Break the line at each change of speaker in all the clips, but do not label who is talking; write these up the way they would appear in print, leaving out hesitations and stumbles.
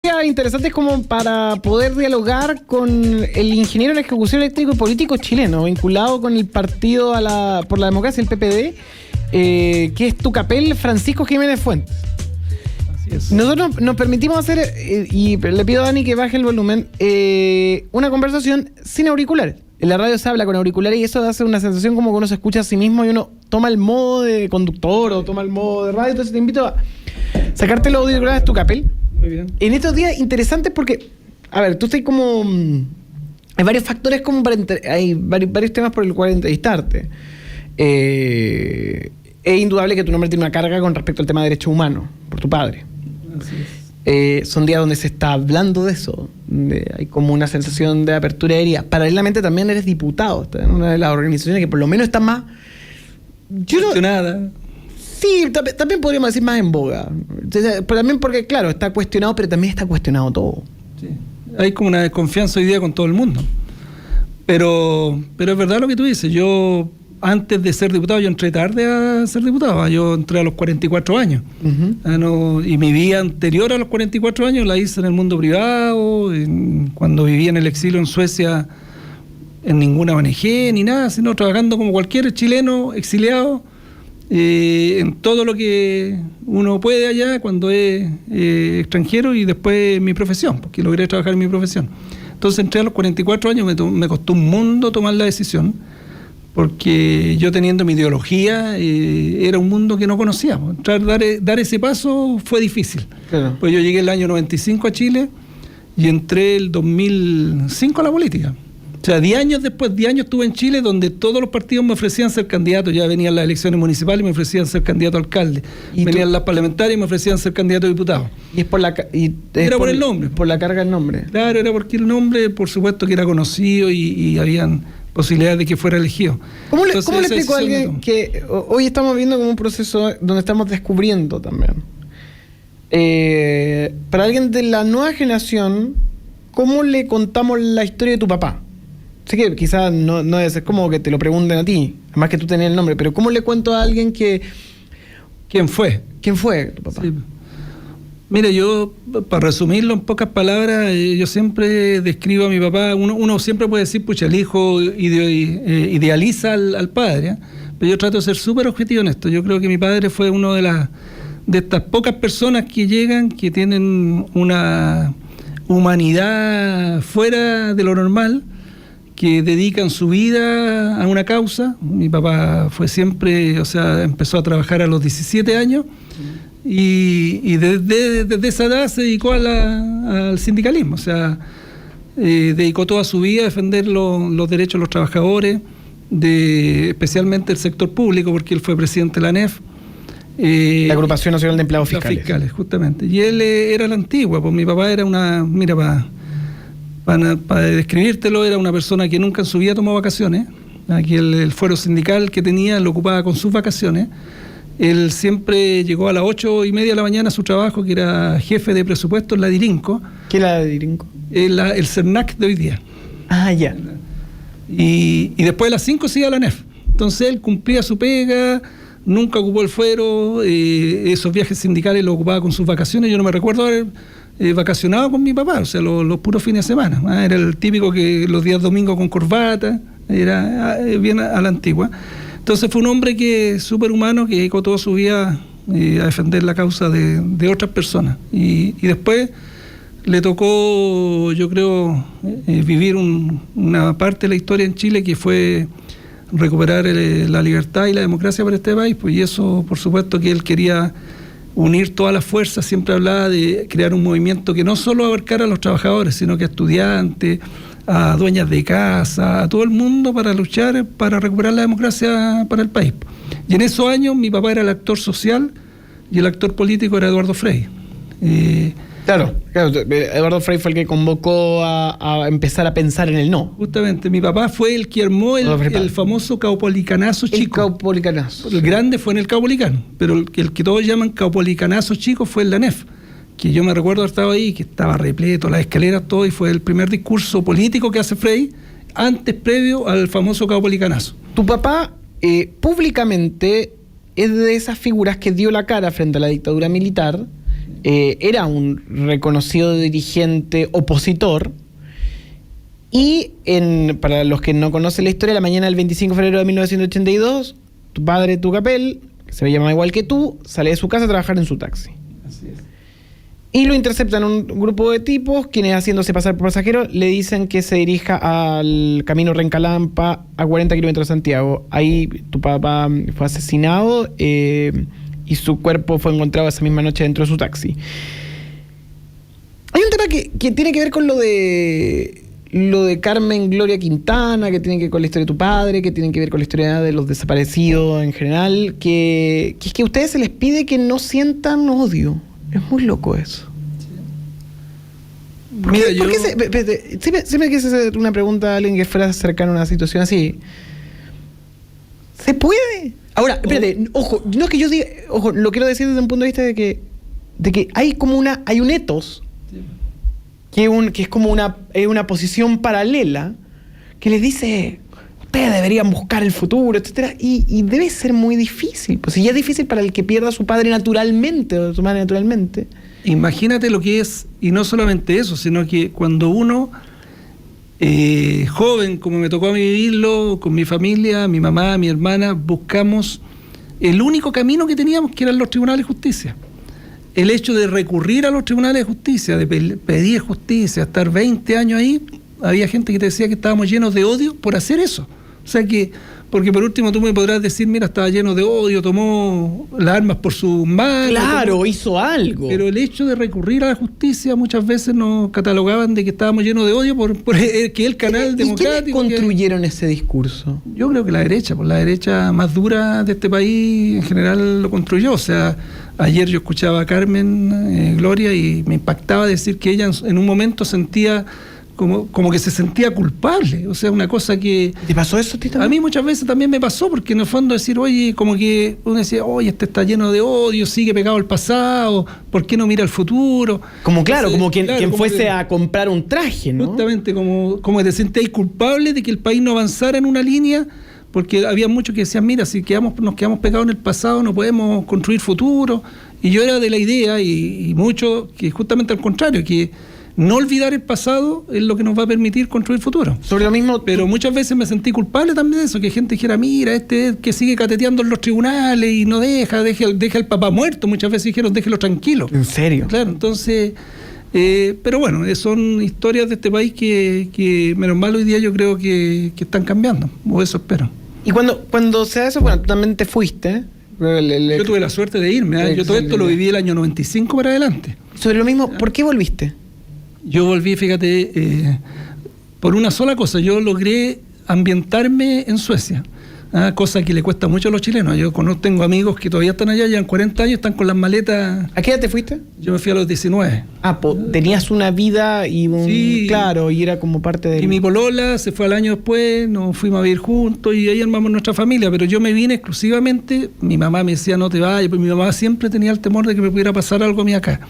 Interesantes como para poder dialogar con el ingeniero en ejecución eléctrico y político chileno, vinculado con el partido por la democracia, el PPD, que es Tucapel, Francisco Jiménez Fuentes.
Así es.
Nosotros nos permitimos hacer, y le pido a Dani que baje el volumen, una conversación sin auriculares. En la radio se habla con auriculares y eso hace una sensación como que uno se escucha a sí mismo y uno toma el modo de conductor o toma el modo de radio. Entonces te invito a sacarte los auriculares Tucapel.
Muy bien.
En estos días interesantes porque, a ver, tú estás como... hay varios factores como para... hay varios temas por el cual entrevistarte. Es indudable que tu nombre tiene una carga con respecto al tema de derechos humanos, por tu padre.
Así es.
Son días donde se está hablando de eso. Hay como una sensación de apertura de heridas. Paralelamente también eres diputado. Estás en una de las organizaciones que por lo menos está más...
Cuestionada.
Sí, también podríamos decir más en boga. Pero también porque, claro, está cuestionado, pero también está cuestionado todo.
Sí. Hay como una desconfianza hoy día con todo el mundo. Pero es verdad lo que tú dices. Yo, antes de ser diputado, yo entré tarde a ser diputado. Yo entré a los 44 años. Uh-huh. Y mi vida anterior a los 44 años la hice en el mundo privado, cuando vivía en el exilio en Suecia, en ninguna ONG ni nada, sino trabajando como cualquier chileno exiliado. En todo lo que uno puede allá cuando es extranjero, y después mi profesión, porque logré trabajar en mi profesión. Entonces entré a los 44 años, me costó un mundo tomar la decisión, porque yo teniendo mi ideología, era un mundo que no conocía. Dar ese paso fue difícil.
Claro.
Pues yo llegué el año 95 a Chile y entré el 2005 a la política. O sea, 10 años después, 10 años estuve en Chile, donde todos los partidos me ofrecían ser candidato. Ya venían las elecciones municipales y me ofrecían ser candidato a alcalde. Venían las parlamentarias y me ofrecían ser candidato a diputado.
Y es por la...
Era por el nombre.
Por la carga del nombre.
Claro, era porque el nombre, por supuesto, que era conocido y habían posibilidades de que fuera elegido.
¿Cómo le explico a alguien que hoy estamos viendo como un proceso donde estamos descubriendo también? Para alguien de la nueva generación, ¿cómo le contamos la historia de tu papá? Sé que quizás no es como que te lo pregunten a ti, además que tú tenías el nombre, pero ¿cómo le cuento a alguien que...
¿Quién fue?
¿Quién fue tu papá? Sí.
Mira, yo, para resumirlo en pocas palabras, yo siempre describo a mi papá. Uno siempre puede decir, pucha, el hijo idealiza al padre, ¿eh? Pero yo trato de ser súper objetivo en esto. Yo creo que mi padre fue uno de estas pocas personas que llegan, que tienen una humanidad fuera de lo normal, que dedican su vida a una causa. Mi papá fue siempre, empezó a trabajar a los 17 años y desde esa edad se dedicó al sindicalismo. Dedicó toda su vida a defender los derechos de los trabajadores, especialmente el sector público, porque él fue presidente de la ANEF.
La Agrupación Nacional de Empleados Fiscales.
Justamente. Y él era la antigua, pues mi papá era para describírtelo, era una persona que nunca en su vida tomó vacaciones. Aquí el fuero sindical que tenía lo ocupaba con sus vacaciones. Él siempre llegó a las 8:30 de la mañana a su trabajo, que era jefe de presupuesto en la Dirinco.
¿Qué es la Dirinco?
El CERNAC de hoy día.
Ah, ya.
Y después de las 5 se iba a la ANEF. Entonces él cumplía su pega, nunca ocupó el fuero, esos viajes sindicales los ocupaba con sus vacaciones. Yo no me recuerdo haber vacacionado con mi papá, los puros fines de semana. Era el típico que los días domingos con corbata, era bien a la antigua. Entonces fue un hombre que súper humano, que dedicó toda su vida a defender la causa de otras personas. Y después le tocó, yo creo, vivir una parte de la historia en Chile que fue recuperar la libertad y la democracia para este país, pues, y eso, por supuesto, que él quería unir todas las fuerzas. Siempre hablaba de crear un movimiento que no solo abarcara a los trabajadores, sino que a estudiantes, a dueñas de casa, a todo el mundo, para luchar, para recuperar la democracia para el país. Y en esos años mi papá era el actor social y el actor político era Eduardo Frei.
Claro, Eduardo Frei fue el que convocó a empezar a pensar en el no.
Justamente, mi papá fue el que armó el famoso caupolicanazo chico.
El caupolicanazo.
El grande fue en el Caupolicano, pero el que todos llaman caupolicanazo chico fue en la ANEF, que yo me recuerdo haber estado ahí, que estaba repleto, las escaleras, todo, y fue el primer discurso político que hace Frei, previo al famoso caupolicanazo.
Tu papá, públicamente, es de esas figuras que dio la cara frente a la dictadura militar era un reconocido dirigente opositor. Y para los que no conocen la historia, la mañana del 25 de febrero de 1982, tu padre Tucapel, que se llama igual que tú, sale de su casa a trabajar en su taxi.
Así es.
Y lo interceptan un grupo de tipos, quienes, haciéndose pasar por pasajero, le dicen que se dirija al camino Rencalampa, a 40 kilómetros de Santiago. Ahí tu papá fue asesinado y su cuerpo fue encontrado esa misma noche dentro de su taxi. Hay un tema que tiene que ver con lo de Carmen Gloria Quintana, que tiene que ver con la historia de tu padre, que tiene que ver con la historia de los desaparecidos en general, que es que a ustedes se les pide que no sientan odio. Es muy loco eso. ¿Por qué,
Mira,
siempre quise hacer una pregunta a alguien que fuera cercano a una situación así. ¿Se puede? Ahora, espérate, ojo, no es que yo diga, ojo, lo quiero decir desde un punto de vista de que hay como hay un etos, que es como una posición paralela que les dice, ustedes deberían buscar el futuro, etcétera, y debe ser muy difícil. Pues si ya es difícil para el que pierda a su padre naturalmente, o a su madre naturalmente.
Imagínate lo que es, y no solamente eso, sino que cuando uno, joven, como me tocó a mí vivirlo, con mi familia, mi mamá, mi hermana, buscamos el único camino que teníamos, que eran los tribunales de justicia. El hecho de recurrir a los tribunales de justicia, de pedir justicia, estar 20 años ahí, había gente que te decía que estábamos llenos de odio por hacer eso. O sea que, porque por último tú me podrás decir, mira, estaba lleno de odio, tomó las armas por sus manos.
Claro, hizo algo.
Pero el hecho de recurrir a la justicia, muchas veces nos catalogaban de que estábamos llenos de odio por que el canal democrático.
¿Y quiénes construyeron ese discurso?
Yo creo que la derecha más dura de este país en general lo construyó. O sea, ayer yo escuchaba a Carmen Gloria y me impactaba decir que ella en un momento sentía como que se sentía culpable. O sea, una cosa que...
¿Te pasó eso a ti también?
A mí muchas veces también me pasó, porque en el fondo decir, oye, como que uno decía, oye, este está lleno de odio, sigue pegado al pasado, ¿por qué no mira el futuro?
Como claro, entonces, como quien
como
fuese
que,
a comprar un traje, ¿no?
Justamente, como que te sentías culpable de que el país no avanzara en una línea, porque había muchos que decían, mira, si nos quedamos pegados en el pasado, no podemos construir futuro. Y yo era de la idea, y mucho, que justamente al contrario, que no olvidar el pasado es lo que nos va a permitir construir futuro.
Sobre lo mismo,
pero muchas veces me sentí culpable también de eso, que gente dijera, mira, que sigue cateteando en los tribunales y no deja el papá muerto. Muchas veces dijeron, déjelo tranquilo.
¿En serio?
Claro, entonces, pero bueno, son historias de este país que menos mal hoy día yo creo que están cambiando, o eso espero.
Y cuando se da eso, bueno, tú también te fuiste.
Yo tuve la suerte de irme, yo todo esto lo viví el año 95 para adelante.
Sobre lo mismo, ¿por qué volviste?
Yo volví, fíjate, por una sola cosa. Yo logré ambientarme en Suecia, cosa que le cuesta mucho a los chilenos. Yo tengo amigos que todavía están allá, llevan 40 años, están con las maletas.
¿A qué edad te fuiste?
Yo me fui a los 19.
Tenías una vida y
sí,
claro, y era como parte de...
Y mi polola se fue al año después, nos fuimos a vivir juntos y ahí armamos nuestra familia, pero yo me vine exclusivamente, mi mamá me decía, no te vayas, pues mi mamá siempre tenía el temor de que me pudiera pasar algo a mí acá.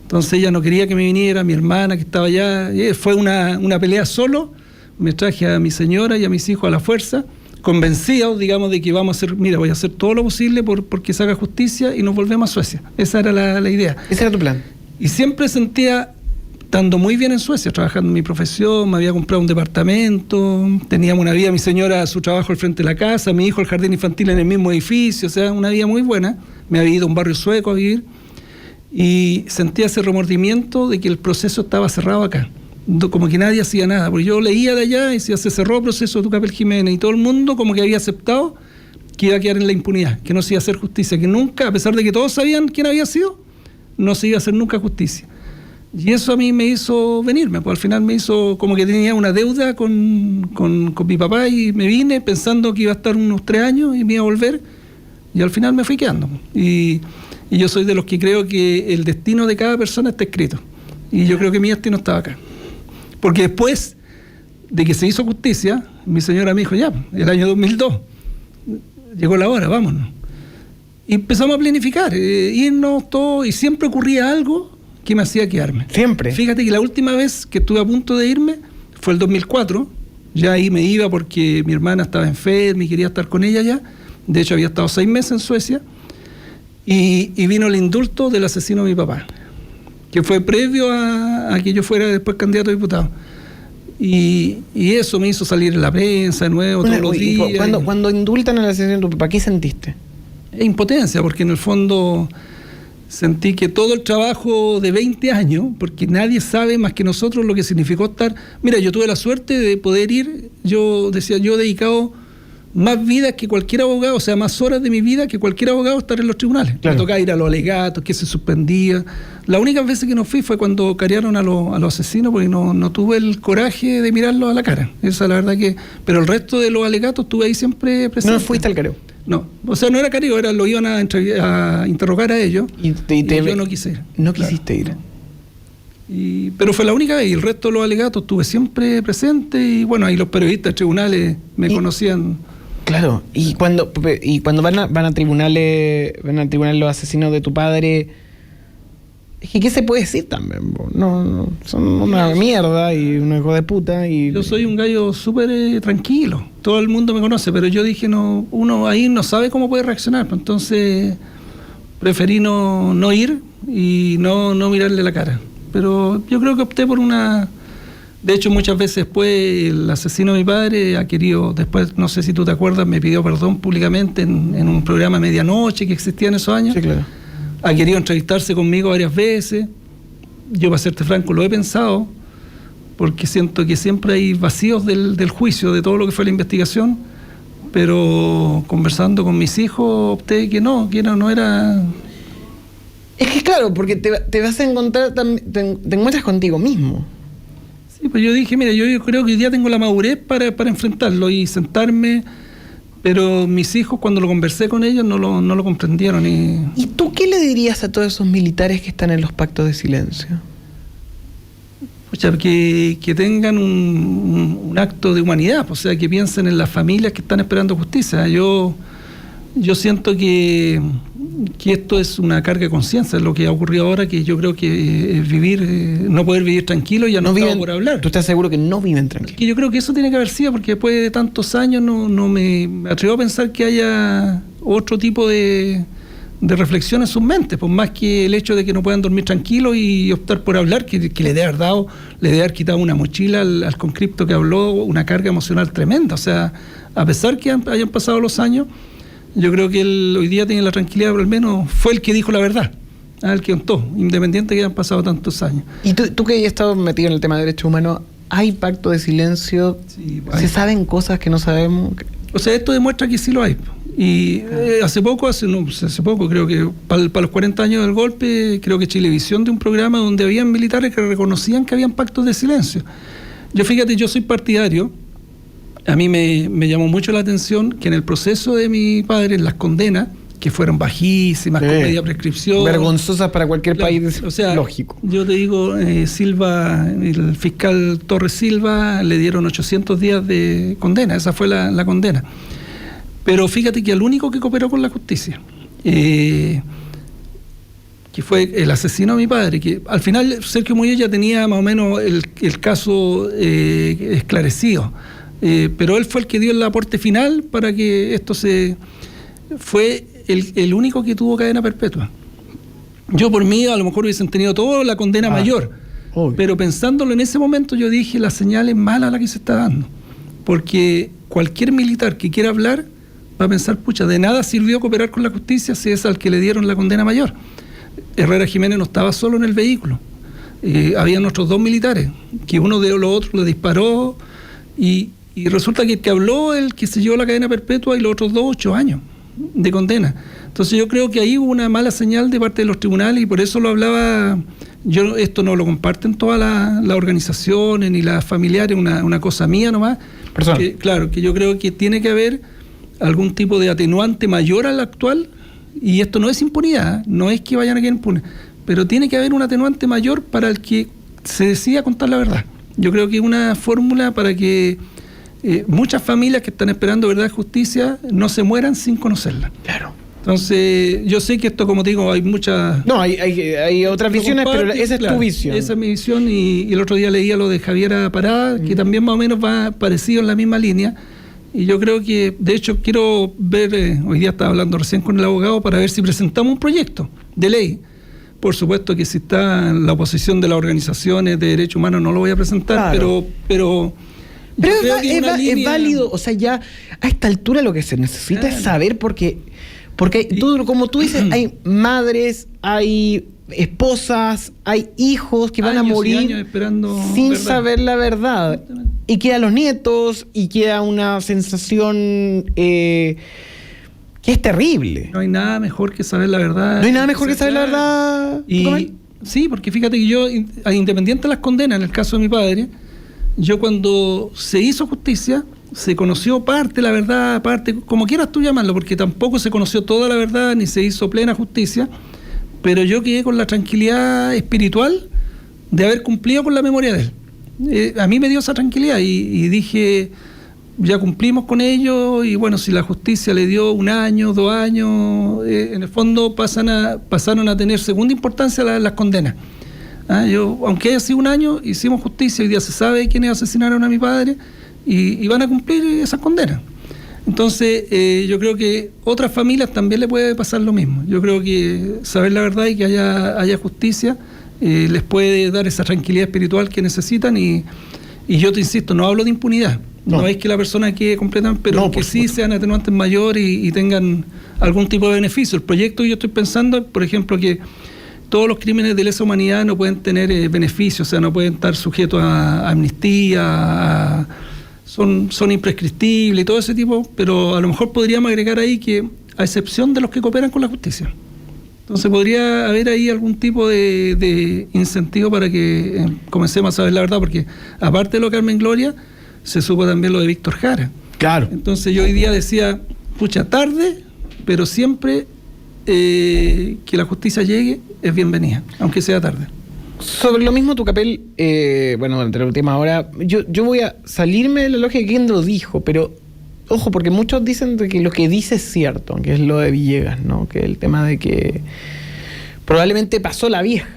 Entonces ella no quería que me viniera, mi hermana que estaba allá, fue una pelea solo, me traje a mi señora y a mis hijos a la fuerza, convencidos, digamos, de que voy a hacer todo lo posible porque se haga justicia y nos volvemos a Suecia. Esa era la idea.
Ese era tu plan.
Y siempre sentía, estando muy bien en Suecia, trabajando en mi profesión, me había comprado un departamento, teníamos una vida, mi señora su trabajo al frente de la casa, mi hijo el jardín infantil en el mismo edificio, o sea, una vida muy buena. Me había ido a un barrio sueco a vivir. Y sentía ese remordimiento de que el proceso estaba cerrado acá, como que nadie hacía nada, porque yo leía de allá y decía, se cerró el proceso de Tucapel Jiménez y todo el mundo como que había aceptado que iba a quedar en la impunidad, que no se iba a hacer justicia, que nunca, a pesar de que todos sabían quién había sido, no se iba a hacer nunca justicia. Y eso a mí me hizo venirme, pues al final me hizo como que tenía una deuda con mi papá y me vine pensando que iba a estar unos 3 años y me iba a volver, y al final me fui quedando. Y yo soy de los que creo que el destino de cada persona está escrito. Y yo creo que mi destino estaba acá. Porque después de que se hizo justicia, mi señora me dijo, ya, el año 2002, llegó la hora, vámonos. Y empezamos a planificar, irnos todo, y siempre ocurría algo que me hacía quedarme.
Siempre.
Fíjate que la última vez que estuve a punto de irme fue el 2004. Ya ahí me iba porque mi hermana estaba enferma y quería estar con ella ya. De hecho, había estado 6 meses en Suecia. Y vino el indulto del asesino de mi papá. que fue previo a que yo fuera después candidato a diputado. Y eso me hizo salir en la prensa de nuevo todos los días.
Cuando indultan a la asesinato de tu papá, ¿qué sentiste?
Impotencia, porque en el fondo sentí que todo el trabajo de 20 años, porque nadie sabe más que nosotros lo que significó estar... Mira, yo tuve la suerte de poder ir, yo decía, yo he dedicado más vidas que cualquier abogado, o sea, más horas de mi vida que cualquier abogado estar en los tribunales. Claro. Me tocaba ir a los alegatos, que se suspendía. La única vez que no fui fue cuando carearon a los asesinos, porque no tuve el coraje de mirarlos a la cara. Esa es la verdad que... Pero el resto de los alegatos estuve ahí siempre presente.
¿No fuiste al careo?
No, o sea, no era careo, lo iban a interrogar a ellos y yo no quise ir.
No quisiste ir.
Pero fue la única vez, y el resto de los alegatos estuve siempre presente, y bueno, ahí los periodistas de tribunales me conocían.
Claro, y cuando van a tribunales los asesinos de tu padre, es que ¿qué se puede decir también? No, son una mierda y un hijo de puta.
Yo soy un gallo súper tranquilo, todo el mundo me conoce, pero yo dije, no, uno ahí no sabe cómo puede reaccionar, entonces preferí no ir y no mirarle la cara. Pero yo creo que opté por una... De hecho, muchas veces después el asesino de mi padre ha querido, después, no sé si tú te acuerdas, me pidió perdón públicamente en un programa de medianoche que existía en esos años.
Sí, claro.
Ha querido entrevistarse conmigo varias veces. Yo, para serte franco, lo he pensado, porque siento que siempre hay vacíos del juicio, de todo lo que fue la investigación, pero conversando con mis hijos opté que no era...
Es que claro, porque te vas a encontrar, te encuentras contigo mismo.
Sí, pues yo dije, mira, yo creo que hoy día tengo la madurez para enfrentarlo y sentarme, pero mis hijos, cuando lo conversé con ellos, no lo comprendieron.
¿Y tú qué le dirías a todos esos militares que están en los pactos de silencio?
Pucha, que tengan un acto de humanidad, o sea, que piensen en las familias que están esperando justicia. Yo siento que esto es una carga de conciencia, es lo que ha ocurrido ahora, que yo creo que no poder vivir tranquilo, ya no viven por hablar.
¿Tú estás seguro que no viven tranquilos?
Que yo creo que eso tiene que haber sido, porque después de tantos años no me atrevo a pensar que haya otro tipo de reflexión en sus mentes, pues más que el hecho de que no puedan dormir tranquilos y optar por hablar, que le debe haber quitado una mochila al conscripto que habló, una carga emocional tremenda. O sea, a pesar que hayan pasado los años, yo creo que él hoy día tiene la tranquilidad, pero al menos fue el que dijo la verdad, el que contó, independiente que hayan pasado tantos años.
Y tú que has estado metido en el tema de derechos humanos, ¿hay pacto de silencio? Sí, ¿se saben cosas que no sabemos?
O sea, esto demuestra que sí lo hay. Y hace poco, creo que para los 40 años del golpe, creo que Chilevisión de un programa donde habían militares que reconocían que habían pactos de silencio. Yo soy partidario. A mí me llamó mucho la atención que en el proceso de mi padre, en las condenas, que fueron bajísimas, con media prescripción.
Vergonzosas para cualquier país,
o sea,
lógico.
Yo te digo, Silva, el fiscal Torres Silva, le dieron 800 días de condena, esa fue la condena. Pero fíjate que el único que cooperó con la justicia, que fue el asesino de mi padre, que al final Sergio Muñoz ya tenía más o menos el caso esclarecido. Pero él fue el que dio el aporte final para que esto fue el único que tuvo cadena perpetua. Yo por mí a lo mejor hubiesen tenido toda la condena mayor, obvio. Pero pensándolo en ese momento yo dije, la señal es mala la que se está dando, porque cualquier militar que quiera hablar va a pensar, pucha, de nada sirvió cooperar con la justicia si es al que le dieron la condena mayor. Herrera Jiménez no estaba solo en el vehículo, habían otros 2 militares, que uno de los otros le disparó y resulta que el que habló, el que se llevó la cadena perpetua, y los otros 2, 8 años de condena. Entonces yo creo que ahí hubo una mala señal de parte de los tribunales, y por eso lo hablaba, esto no lo comparten todas las organizaciones ni las familiares, una cosa mía nomás. Claro, que yo creo que tiene que haber algún tipo de atenuante mayor al actual, y esto no es impunidad, no es que vayan a quedar impunes, pero tiene que haber un atenuante mayor para el que se decida contar la verdad. Yo creo que es una fórmula para que muchas familias que están esperando verdad y justicia no se mueran sin conocerla.
Claro.
Entonces, yo sé que esto, como te digo, hay muchas...
No, hay otras visiones, pero esa es tu visión.
Esa es mi visión, y el otro día leía lo de Javiera Parada, que también más o menos va parecido en la misma línea, y yo creo que, de hecho, quiero ver, hoy día estaba hablando recién con el abogado, para ver si presentamos un proyecto de ley Por supuesto que si está en la oposición de las organizaciones de derechos humanos no lo voy a presentar,
Claro.
pero
es válido, o sea, ya a esta altura lo que se necesita es saber porque como tú dices, hay madres, hay esposas, hay hijos que van a
años y
morir
años esperando
sin
verdad.
saber la verdad. Y quedan los nietos y queda una sensación que es terrible.
No hay nada mejor que saber la verdad.
No hay nada mejor que saber la verdad.
Y sí, porque fíjate que yo, independiente de las condenas, en el caso de mi padre, yo cuando se hizo justicia, se conoció parte de la verdad, parte, como quieras tú llamarlo, porque tampoco se conoció toda la verdad, ni se hizo plena justicia, pero yo quedé con la tranquilidad espiritual de haber cumplido con la memoria de él. A mí me dio esa tranquilidad y dije, ya cumplimos con ello, y bueno, si la justicia le dio 1 año, 2 años, en el fondo pasaron a tener segunda importancia las condenas. Aunque haya sido 1 año, hicimos justicia, hoy día se sabe quiénes asesinaron a mi padre y van a cumplir esas condenas. Entonces, yo creo que otras familias también le puede pasar lo mismo. Yo creo que saber la verdad y que haya justicia les puede dar esa tranquilidad espiritual que necesitan y yo te insisto, no hablo de impunidad. No es que la persona quede completamente, pero que sí sean atenuantes mayores y tengan algún tipo de beneficio. El proyecto que yo estoy pensando, por ejemplo, que todos los crímenes de lesa humanidad no pueden tener beneficios, o sea, no pueden estar sujetos a amnistía, son imprescriptibles y todo ese tipo, pero a lo mejor podríamos agregar ahí que, a excepción de los que cooperan con la justicia. Entonces podría haber ahí algún tipo de incentivo para que comencemos a saber la verdad, porque aparte de lo de Carmen Gloria, se supo también lo de Víctor Jara.
Claro.
Entonces yo hoy día decía, pucha, tarde, pero siempre que la justicia llegue es bienvenida, aunque sea tarde.
Sobre lo mismo, Tucapel, bueno, entre la última hora, yo voy a salirme de la lógica de quién lo dijo, pero ojo, porque muchos dicen de que lo que dice es cierto, que es lo de Villegas, ¿no? Que el tema de que probablemente pasó la vieja.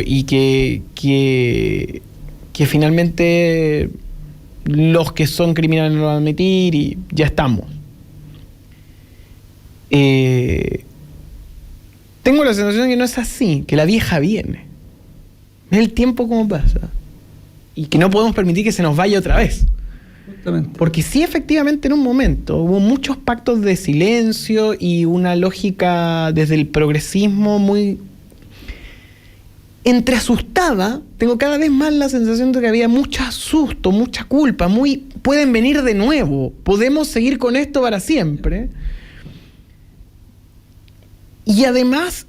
Y que finalmente los que son criminales no lo van a admitir y ya estamos. Tengo la sensación de que no es así, que la vieja viene. Es el tiempo como pasa. Y que no podemos permitir que se nos vaya otra vez.
Justamente.
Porque sí, efectivamente, en un momento hubo muchos pactos de silencio y una lógica desde el progresismo muy entre asustada. Tengo cada vez más la sensación de que había mucho susto, mucha culpa, pueden venir de nuevo, podemos seguir con esto para siempre. Y además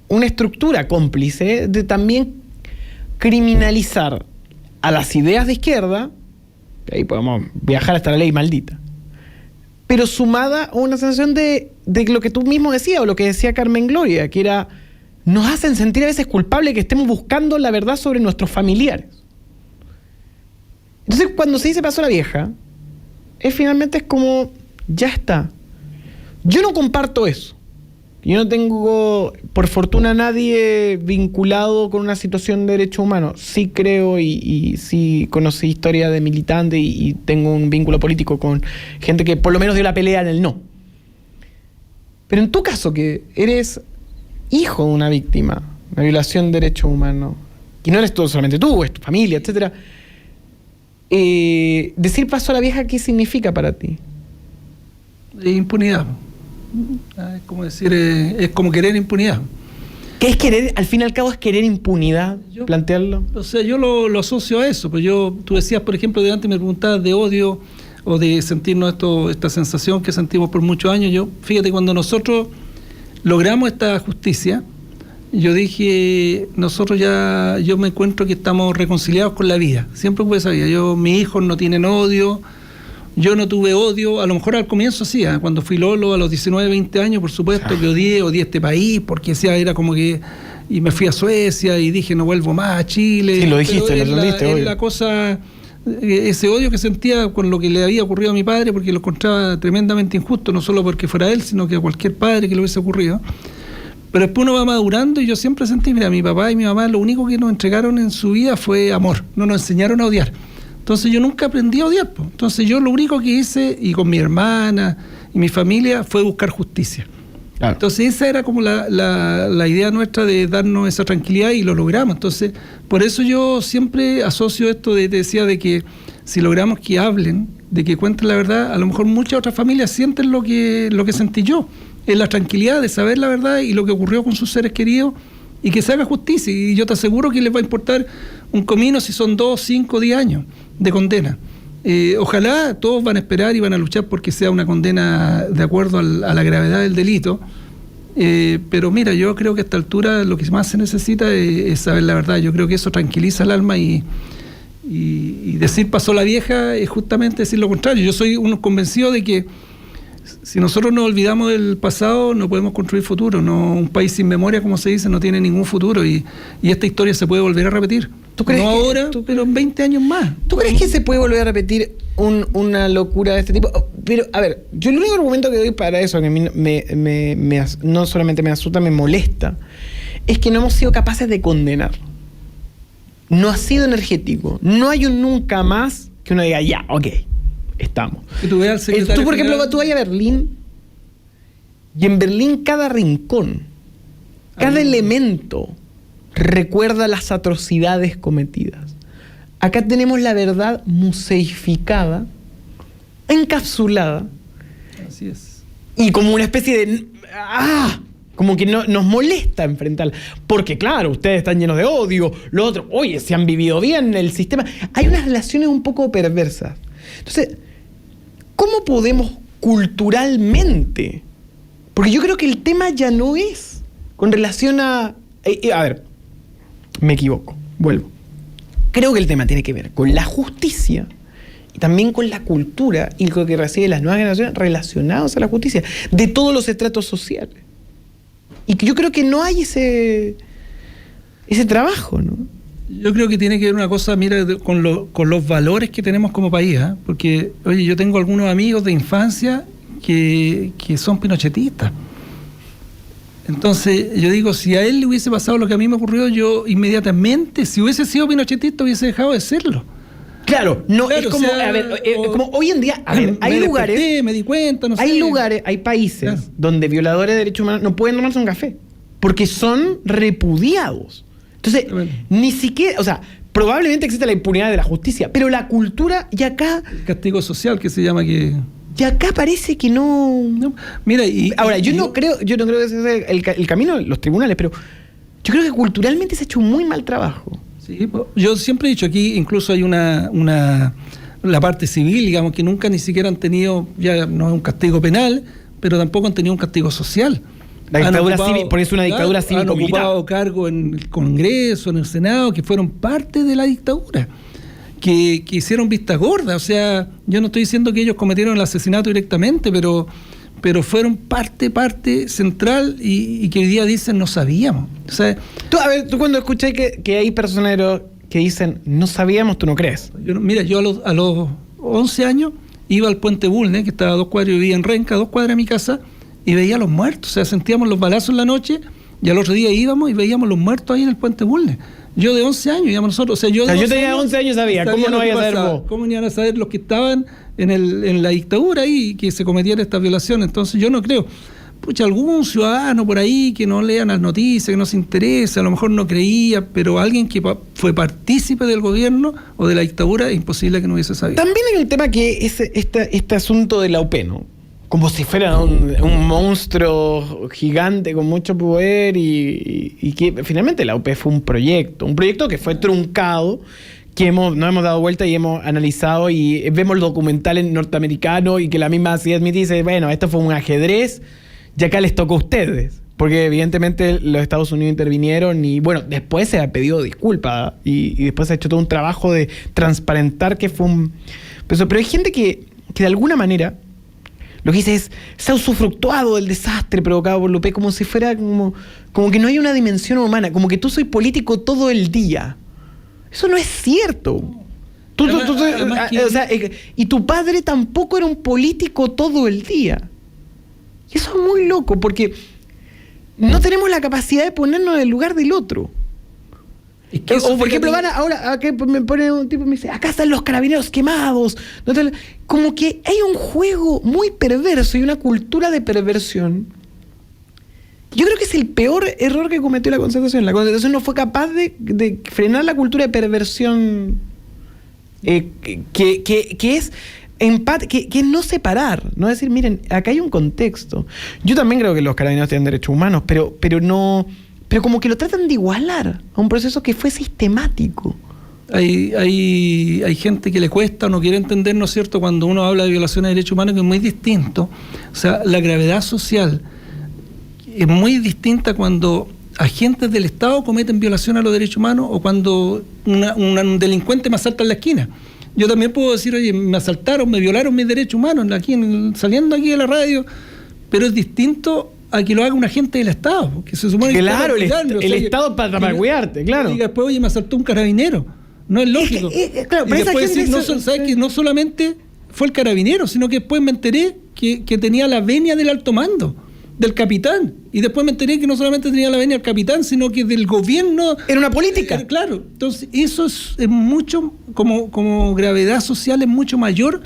una estructura cómplice de también criminalizar a las ideas de izquierda, ahí podemos viajar hasta la ley maldita, pero sumada a una sensación de lo que tú mismo decías, o lo que decía Carmen Gloria, que era, nos hacen sentir a veces culpables que estemos buscando la verdad sobre nuestros familiares. Entonces, cuando se dice pasó la vieja, finalmente es como, ya está. Yo no comparto eso. Yo no tengo, por fortuna, nadie vinculado con una situación de derechos humanos. Sí creo y sí conocí historia de militantes y tengo un vínculo político con gente que por lo menos dio la pelea en el no. Pero en tu caso, que eres hijo de una víctima, una violación de derechos humanos, y no eres todo solamente tú, es tu familia, etcétera, decir pasó a la vieja, ¿qué significa para ti?
Impunidad. Es como decir, es como querer impunidad.
¿Qué es querer? Al fin y al cabo es querer impunidad, plantearlo.
O sea, yo lo asocio a eso. Pues tú decías, por ejemplo, delante me preguntabas de odio o de sentirnos esta sensación que sentimos por muchos años. Fíjate, cuando nosotros logramos esta justicia, yo dije, yo me encuentro que estamos reconciliados con la vida. Siempre fue esa vida. Mis hijos no tienen odio. Yo no tuve odio, a lo mejor al comienzo sí, cuando fui lolo a los 19, 20 años, por supuesto que odié este país, porque era como que, y me fui a Suecia y dije no vuelvo más a Chile.
Sí, lo dijiste, lo entendiste.
Es la cosa, ese odio que sentía con lo que le había ocurrido a mi padre, porque lo encontraba tremendamente injusto, no solo porque fuera él, sino que a cualquier padre que le hubiese ocurrido. Pero después uno va madurando y yo siempre sentí, mira, mi papá y mi mamá lo único que nos entregaron en su vida fue amor, no nos enseñaron a odiar. Entonces yo nunca aprendí a odiar. Entonces yo lo único que hice, y con mi hermana y mi familia, fue buscar justicia.
Claro.
Entonces esa era como la idea nuestra de darnos esa tranquilidad y lo logramos. Entonces, por eso yo siempre asocio esto te decía de que si logramos que hablen, de que cuenten la verdad, a lo mejor muchas otras familias sienten lo que sentí yo, es la tranquilidad de saber la verdad y lo que ocurrió con sus seres queridos y que se haga justicia. Y yo te aseguro que les va a importar un comino si son 2, 5, 10 años de condena. Ojalá todos van a esperar y van a luchar porque sea una condena de acuerdo a la gravedad del delito, pero mira, yo creo que a esta altura lo que más se necesita es saber la verdad. Yo creo que eso tranquiliza el alma y decir pasó la vieja es justamente decir lo contrario. Yo soy uno convencido de que si nosotros nos olvidamos del pasado no podemos construir futuro. No, un país sin memoria, como se dice, no tiene ningún futuro y esta historia se puede volver a repetir.
¿Tú crees
no
que,
ahora, pero en 20 años más.
¿Tú crees que se puede volver a repetir una locura de este tipo? Pero, a ver, yo el único argumento que doy para eso, que a mí no solamente me asusta, me molesta, es que no hemos sido capaces de condenar. No ha sido energético. No hay un nunca más que uno diga, ya, ok, estamos.
Que tú veas al secretario
Tú, por ejemplo,
general.
tú vas a Berlín y en Berlín cada rincón, cada elemento recuerda las atrocidades cometidas. Acá tenemos la verdad museificada, encapsulada,
Así es.
y como una especie de... como que no, nos molesta enfrentarla. Porque claro, ustedes están llenos de odio, lo otro, oye, se han vivido bien el sistema. Hay unas relaciones un poco perversas. Entonces, ¿cómo podemos culturalmente? Porque yo creo que el tema ya no es con relación a ver, me equivoco, vuelvo. Creo que el tema tiene que ver con la justicia y también con la cultura y lo que reciben las nuevas generaciones relacionados a la justicia, de todos los estratos sociales. Y que yo creo que no hay ese trabajo, ¿no?
Yo creo que tiene que ver una cosa, mira, con los valores que tenemos como país, ¿eh? Porque, oye, yo tengo algunos amigos de infancia que son pinochetistas. Entonces, yo digo, si a él le hubiese pasado lo que a mí me ocurrió, yo inmediatamente, si hubiese sido pinochetista, hubiese dejado de serlo.
Claro, no
Claro,
es como,
o sea,
a ver, como hoy en día, a ver, hay
me
lugares,
desperté, me di cuenta, no sé.
hay lugares, hay países
Claro.
donde violadores de derechos humanos no pueden tomarse un café porque son repudiados. Entonces,
Bueno.
ni siquiera, o sea, probablemente existe la impunidad de la justicia, pero la cultura y acá
Castigo social que se llama que...
parece que no.
No, mira,
Ahora, yo no creo que ese sea el camino de los tribunales, pero yo creo que culturalmente se ha hecho un muy mal trabajo.
Sí, yo siempre he dicho aquí, incluso hay la parte civil, digamos, que nunca ni siquiera han tenido, ya no es un castigo penal, pero tampoco han tenido un castigo social.
La dictadura
Han ocupado,
civil, porque es una dictadura
claro,
cívico-militar.
Han ocupado cargos en el Congreso, en el Senado, que fueron parte de la dictadura, que hicieron vista gorda. O sea, yo no estoy diciendo que ellos cometieron el asesinato directamente, pero fueron parte central y que hoy día dicen no sabíamos. O sea,
Tú cuando escuchás que hay personeros que dicen no sabíamos, tú no crees.
yo a los 11 años iba al puente Bulnes, que estaba a 2 cuadras, yo vivía en Renca, a 2 cuadras de mi casa, y veía a los muertos. O sea, sentíamos los balazos en la noche y al otro día íbamos y veíamos los muertos ahí en el puente Bulnes. Yo de 11 años íbamos nosotros. O sea, yo
tenía 11 años, sabía. ¿Cómo no
lo que
vaya a saber
pasaba.
vos?
¿Cómo no iban a saber los que estaban en la dictadura ahí y que se cometían estas violaciones? Entonces yo no creo. Pucha, algún ciudadano por ahí que no lea las noticias, que no se interesa, a lo mejor no creía, pero alguien que fue partícipe del gobierno o de la dictadura, es imposible que no hubiese sabido.
También hay un tema que es este asunto de la UP, ¿no? Como si fuera un monstruo gigante con mucho poder y que finalmente la UP fue un proyecto que fue truncado, que nos hemos dado vuelta y hemos analizado y vemos documentales norteamericanos y que la misma Smith dice, bueno, esto fue un ajedrez y acá les tocó a ustedes. Porque evidentemente los Estados Unidos intervinieron y bueno, después se ha pedido disculpas y después se ha hecho todo un trabajo de transparentar que fue un... Pero hay gente que de alguna manera lo que dice es, se ha usufructuado del desastre provocado por Lupe como si fuera como que no hay una dimensión humana, como que tú soy político todo el día. Eso no es cierto. Y tu padre tampoco era un político todo el día. Y eso es muy loco, porque no tenemos la capacidad de ponernos en el lugar del otro.
Es que
O por ejemplo, ahora acá me pone un tipo y me dice, acá están los carabineros quemados. Como que hay un juego muy perverso y una cultura de perversión Yo creo que es el peor error que cometió la Concertación. La Concertación no fue capaz de frenar la cultura de perversión que es empate, que es no separar, no decir, miren, acá hay un contexto. Yo también creo que los carabineros tienen derechos humanos, pero como que lo tratan de igualar a un proceso que fue sistemático.
Hay gente que le cuesta o no quiere entender, ¿no es cierto?, cuando uno habla de violaciones de derechos humanos, que es muy distinto. O sea, la gravedad social es muy distinta cuando agentes del Estado cometen violación a los derechos humanos o cuando un delincuente me asalta en la esquina. Yo también puedo decir, oye, me asaltaron, me violaron mis derechos humanos saliendo aquí de la radio, pero es distinto a que lo haga un agente del Estado, que se supone que
claro, el Estado para cuidarte, claro.
Y después, oye, me asaltó un carabinero. No es lógico.
Claro, pero
después
esa gente
¿sabes que no solamente fue el carabinero, sino que después me enteré que tenía la venia del alto mando, del capitán. Y después me enteré que no solamente tenía la venia del capitán, sino que del gobierno.
Era una política.
Claro. Entonces, eso es mucho, como gravedad social, es mucho mayor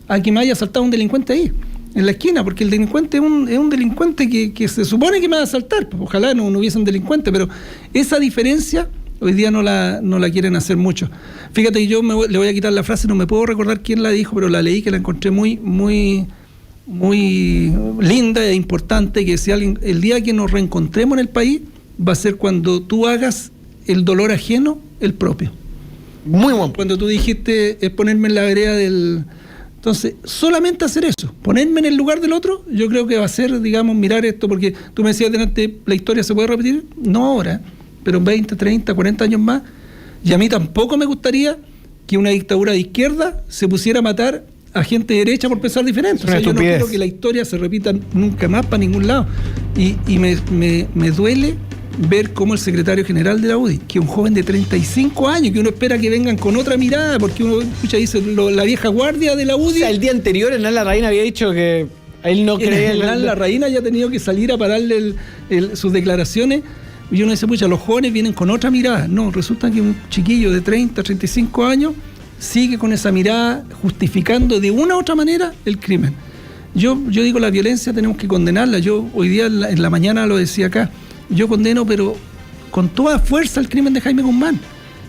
a que me haya asaltado un delincuente ahí, en la esquina, porque el delincuente es un delincuente que se supone que me va a asaltar. Ojalá no hubiese un delincuente, pero esa diferencia hoy día no la quieren hacer mucho. Fíjate que yo le voy a quitar la frase, no me puedo recordar quién la dijo, pero la leí, que la encontré muy, muy, muy linda e importante, que decía alguien, el día que nos reencontremos en el país va a ser cuando tú hagas el dolor ajeno el propio.
Muy bueno.
Cuando tú dijiste es ponerme en la vereda del... Entonces, solamente hacer eso, ponerme en el lugar del otro, yo creo que va a ser, digamos, mirar esto, porque tú me decías delante, ¿la historia se puede repetir? No ahora, pero en 20, 30, 40 años más. Y a mí tampoco me gustaría que una dictadura de izquierda se pusiera a matar a gente de derecha por pensar diferente. O sea, yo no quiero que la historia se repita nunca más para ningún lado. Y me duele ver cómo el secretario general de la UDI, que es un joven de 35 años, que uno espera que vengan con otra mirada, porque uno escucha, dice, la vieja guardia de la UDI.
O sea, el día anterior Hernán Larraín había dicho que él no creía...
Hernán Larraín haya tenido que salir a pararle sus declaraciones. Y uno dice, pucha, los jóvenes vienen con otra mirada. No, resulta que un chiquillo de 30, 35 años sigue con esa mirada justificando de una u otra manera el crimen. Yo digo, la violencia tenemos que condenarla. Yo hoy día en la mañana lo decía acá. Yo condeno, pero con toda fuerza, el crimen de Jaime Guzmán.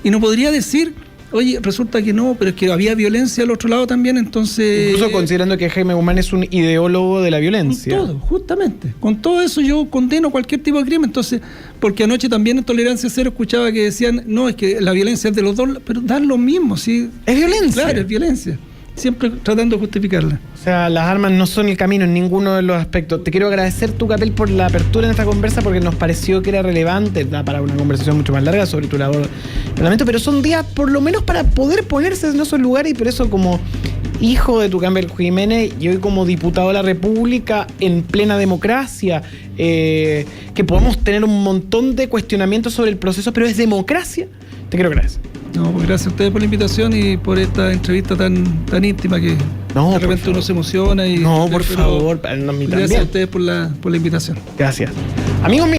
Y no podría decir, oye, resulta que no, pero es que había violencia al otro lado también, entonces...
Incluso considerando que Jaime Guzmán es un ideólogo de la violencia.
Con todo, justamente. Con todo eso yo condeno cualquier tipo de crimen. Entonces, porque anoche también en Tolerancia Cero escuchaba que decían, no, es que la violencia es de los dos, pero dan lo mismo, ¿sí?
Es violencia.
Claro, es violencia. Siempre tratando de justificarla.
O sea, las armas no son el camino en ninguno de los aspectos. Te quiero agradecer, Tucapel, por la apertura en esta conversa, porque nos pareció que era relevante, da para una conversación mucho más larga sobre tu labor en el Parlamento, pero son días por lo menos para poder ponerse en esos lugares, y por eso, como hijo de Tucapel Jiménez y hoy como diputado de la República en plena democracia, que podemos tener un montón de cuestionamientos sobre el proceso, pero es democracia, te quiero agradecer.
No, pues gracias a ustedes por la invitación y por esta entrevista tan íntima que de repente uno se emociona.
No, por favor,
gracias a ustedes por la invitación.
Gracias. Amigos míos.